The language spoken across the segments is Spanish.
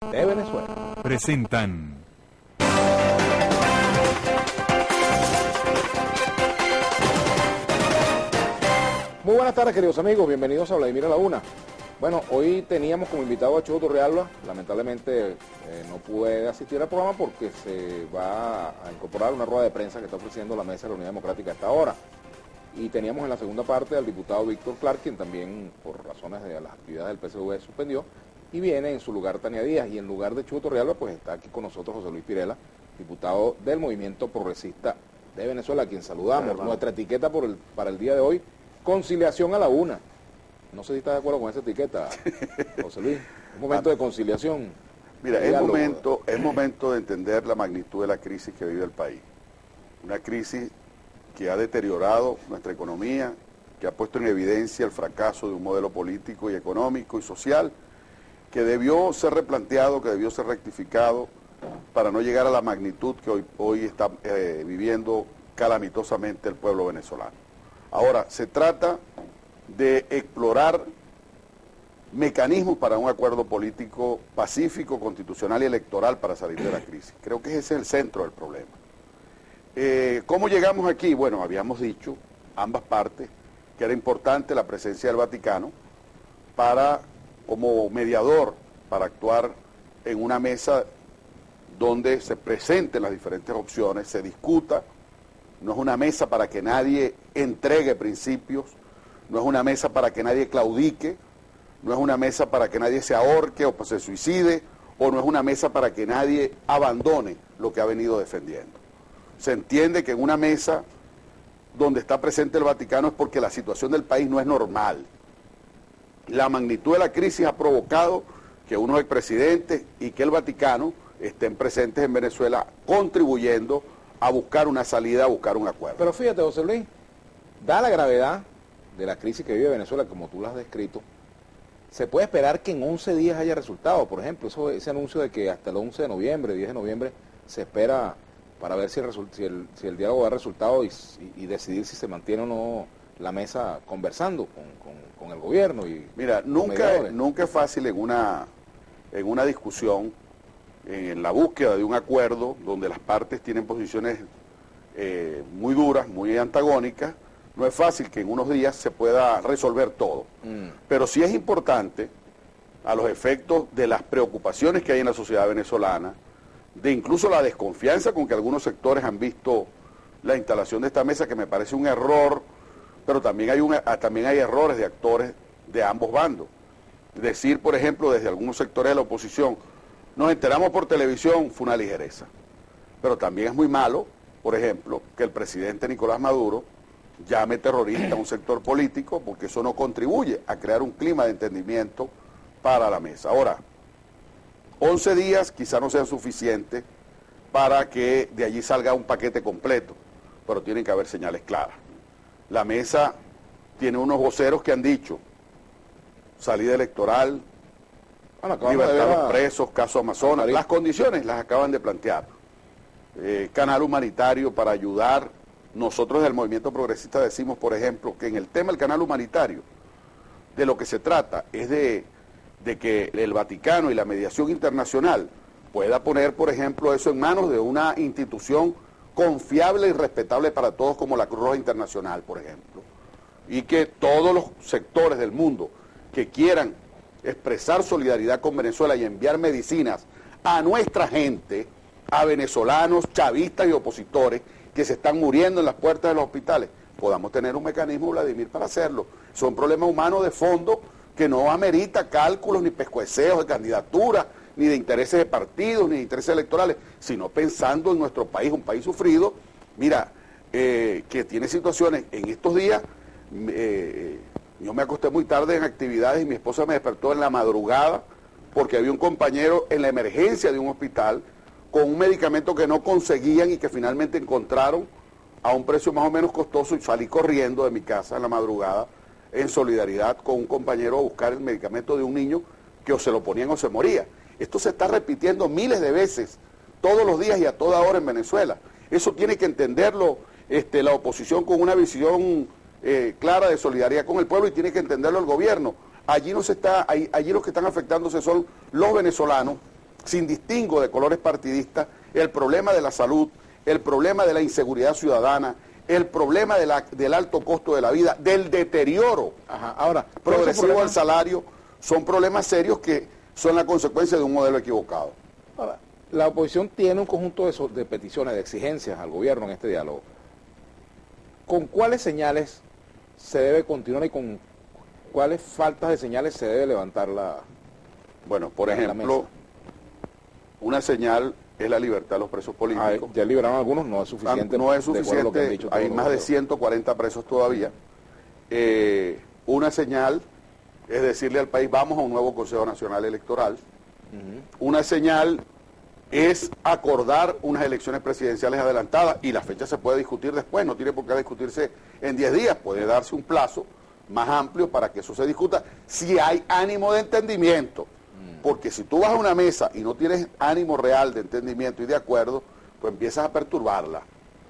de Venezuela. Presentan. Muy buenas tardes, queridos amigos, bienvenidos a Vladimir a la Una. Bueno, hoy teníamos como invitado a Chucho Torrealba. Lamentablemente no pude asistir al programa porque se va a incorporar una rueda de prensa que está ofreciendo la Mesa de la Unidad Democrática a esta hora. Y teníamos en la segunda parte al diputado Víctor Clark, quien también por razones de las actividades del PSV suspendió, y viene en su lugar Tania Díaz, y en lugar de Chucho Torrealba pues está aquí con nosotros José Luis Pirela, diputado del Movimiento Progresista de Venezuela, a quien saludamos. Nuestra etiqueta para el día de hoy, conciliación a la una. No sé si está de acuerdo con esa etiqueta, José Luis. Un momento de conciliación. Mira, es momento de entender la magnitud de la crisis que vive el país. Una crisis que ha deteriorado nuestra economía, que ha puesto en evidencia el fracaso de un modelo político y económico y social, que debió ser replanteado, que debió ser rectificado, para no llegar a la magnitud que hoy está viviendo calamitosamente el pueblo venezolano. Ahora, se trata de explorar mecanismos para un acuerdo político pacífico, constitucional y electoral para salir de la crisis. Creo que ese es el centro del problema. ¿Cómo llegamos aquí? Bueno, habíamos dicho, ambas partes, que era importante la presencia del Vaticano como mediador, para actuar en una mesa donde se presenten las diferentes opciones, se discuta. No es una mesa para que nadie entregue principios, no es una mesa para que nadie claudique, no es una mesa para que nadie se ahorque o se suicide, o no es una mesa para que nadie abandone lo que ha venido defendiendo. Se entiende que en una mesa donde está presente el Vaticano es porque la situación del país no es normal. La magnitud de la crisis ha provocado que unos expresidentes y que el Vaticano estén presentes en Venezuela contribuyendo a buscar una salida, a buscar un acuerdo. Pero fíjate, José Luis, da la gravedad de la crisis que vive Venezuela, como tú la has descrito, se puede esperar que en 11 días haya resultado. Por ejemplo, ese anuncio de que hasta el 11 de noviembre, 10 de noviembre, se espera para ver si el diálogo da resultado y decidir si se mantiene o no la mesa conversando con el gobierno. Mira, nunca es fácil en una discusión, en la búsqueda de un acuerdo donde las partes tienen posiciones muy duras, muy antagónicas. No es fácil que en unos días se pueda resolver todo. Pero sí es importante, a los efectos de las preocupaciones que hay en la sociedad venezolana, de incluso la desconfianza con que algunos sectores han visto la instalación de esta mesa, que me parece un error, pero también hay errores de actores de ambos bandos. Decir, por ejemplo, desde algunos sectores de la oposición, nos enteramos por televisión, fue una ligereza. Pero también es muy malo, por ejemplo, que el presidente Nicolás Maduro llame terrorista a un sector político, porque eso no contribuye a crear un clima de entendimiento para la mesa. Ahora, 11 días quizá no sean suficientes para que de allí salga un paquete completo, pero tienen que haber señales claras. La mesa tiene unos voceros que han dicho salida electoral, libertad a los presos, caso Amazonas. Las condiciones las acaban de plantear. Canal humanitario para ayudar. Nosotros del Movimiento Progresista decimos, por ejemplo, que en el tema del canal humanitario, de lo que se trata es de que el Vaticano y la mediación internacional pueda poner, por ejemplo, eso en manos de una institución confiable y respetable para todos, como la Cruz Roja Internacional, por ejemplo. Y que todos los sectores del mundo que quieran expresar solidaridad con Venezuela y enviar medicinas a nuestra gente, a venezolanos, chavistas y opositores que se están muriendo en las puertas de los hospitales, podamos tener un mecanismo, Vladimir, para hacerlo. Son problemas humanos de fondo que no amerita cálculos ni pescueceos de candidaturas, ni de intereses de partidos, ni de intereses electorales, sino pensando en nuestro país, un país sufrido, mira, que tiene situaciones. En estos días, yo me acosté muy tarde en actividades y mi esposa me despertó en la madrugada porque había un compañero en la emergencia de un hospital con un medicamento que no conseguían y que finalmente encontraron a un precio más o menos costoso, y salí corriendo de mi casa en la madrugada en solidaridad con un compañero a buscar el medicamento de un niño que o se lo ponían o se moría. Esto se está repitiendo miles de veces, todos los días y a toda hora en Venezuela. Eso tiene que entenderlo la oposición con una visión clara de solidaridad con el pueblo, y tiene que entenderlo el gobierno. Allí los que están afectándose son los venezolanos sin distingo de colores partidistas, el problema de la salud, el problema de la inseguridad ciudadana, el problema del alto costo de la vida, del deterioro progresivo del salario, son problemas serios que son la consecuencia de un modelo equivocado. Ahora, la oposición tiene un conjunto de peticiones, de exigencias al gobierno en este diálogo. ¿Con cuáles señales se debe continuar y con cuáles faltas de señales se debe levantar la? Bueno, por ejemplo, una señal es la libertad de los presos políticos. Ya liberaron algunos, no es suficiente. No es suficiente, hay más de 140 presos todavía. Una señal es decirle al país, vamos a un nuevo Consejo Nacional Electoral. Una señal es acordar unas elecciones presidenciales adelantadas, y la fecha se puede discutir después, no tiene por qué discutirse en 10 días, puede darse un plazo más amplio para que eso se discuta, si hay ánimo de entendimiento. Porque si tú vas a una mesa y no tienes ánimo real de entendimiento y de acuerdo, pues empiezas a perturbarla,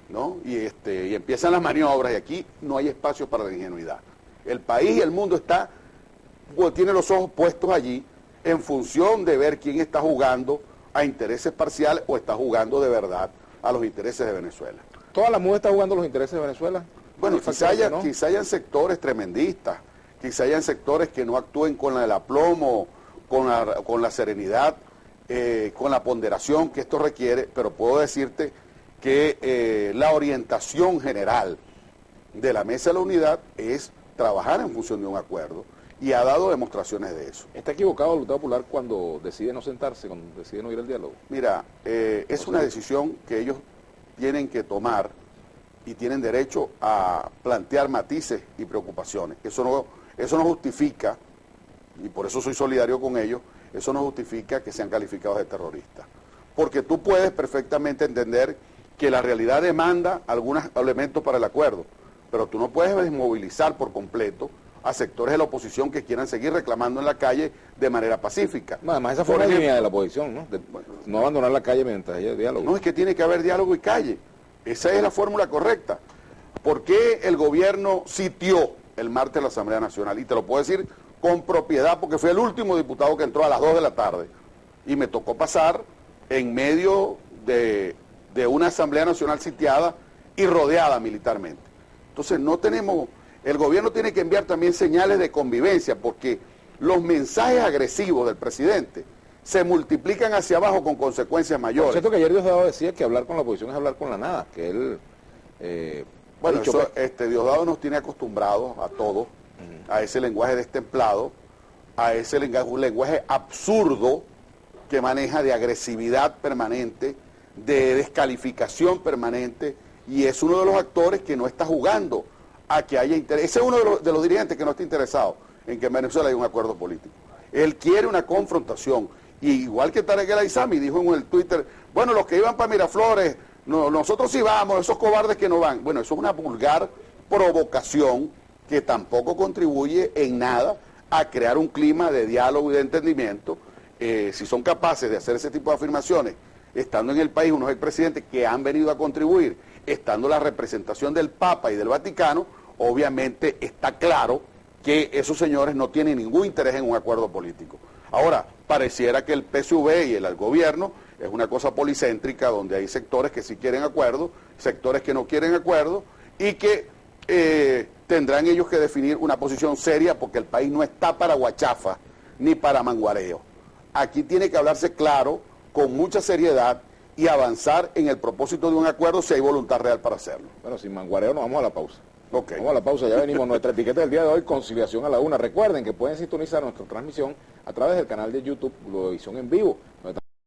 ¿no? Y empiezan las maniobras, y aquí no hay espacio para la ingenuidad. El país y el mundo tiene los ojos puestos allí en función de ver quién está jugando a intereses parciales o está jugando de verdad a los intereses de Venezuela. ¿Toda la MUD está jugando los intereses de Venezuela? Bueno, quizá hayan sectores tremendistas, quizá hayan sectores que no actúen con el aplomo, con la serenidad, con la ponderación que esto requiere, pero puedo decirte que la orientación general de la Mesa de la Unidad es trabajar en función de un acuerdo, y ha dado demostraciones de eso. ¿Está equivocado el Voluntad Popular cuando decide no sentarse, cuando decide no ir al diálogo? Mira, es una decisión que ellos tienen que tomar y tienen derecho a plantear matices y preocupaciones. Eso no justifica, y por eso soy solidario con ellos, eso no justifica que sean calificados de terroristas. Porque tú puedes perfectamente entender que la realidad demanda algunos elementos para el acuerdo, pero tú no puedes desmovilizar por completo a sectores de la oposición que quieran seguir reclamando en la calle de manera pacífica. No, además esa fue la línea de la oposición, ¿no? No abandonar la calle mientras haya diálogo. No, es que tiene que haber diálogo y calle. Esa es la fórmula correcta. ¿Por qué el gobierno sitió el martes la Asamblea Nacional? Y te lo puedo decir con propiedad, porque fui el último diputado que entró a las 2 de la tarde. Y me tocó pasar en medio de una Asamblea Nacional sitiada y rodeada militarmente. Entonces el gobierno tiene que enviar también señales de convivencia, porque los mensajes agresivos del presidente se multiplican hacia abajo con consecuencias mayores. Por cierto que ayer Diosdado decía que hablar con la oposición es hablar con la nada, que él... bueno, Diosdado nos tiene acostumbrados a todos, a ese lenguaje destemplado, a ese lenguaje absurdo que maneja de agresividad permanente, de descalificación permanente, y es uno de los actores que no está jugando a que haya interés. Ese es uno de los dirigentes que no está interesado en que en Venezuela haya un acuerdo político. Él quiere una confrontación, y igual que Tarek El Aizami dijo en el Twitter, bueno, los que iban para Miraflores, no, nosotros sí vamos, esos cobardes que no van. Bueno, eso es una vulgar provocación que tampoco contribuye en nada a crear un clima de diálogo y de entendimiento. Si son capaces de hacer ese tipo de afirmaciones, estando en el país unos expresidentes que han venido a contribuir, estando la representación del Papa y del Vaticano, obviamente está claro que esos señores no tienen ningún interés en un acuerdo político. Ahora, pareciera que el PSV y el gobierno es una cosa policéntrica, donde hay sectores que sí quieren acuerdo, sectores que no quieren acuerdo, y que tendrán ellos que definir una posición seria, porque el país no está para guachafa ni para manguareo. Aquí tiene que hablarse claro, con mucha seriedad, y avanzar en el propósito de un acuerdo si hay voluntad real para hacerlo. Bueno, sin manguareo nos vamos a la pausa. Okay. Vamos a la pausa, ya venimos. Nuestra etiqueta del día de hoy, Conciliación a la Una. Recuerden que pueden sintonizar nuestra transmisión a través del canal de YouTube, Globovisión en Vivo, donde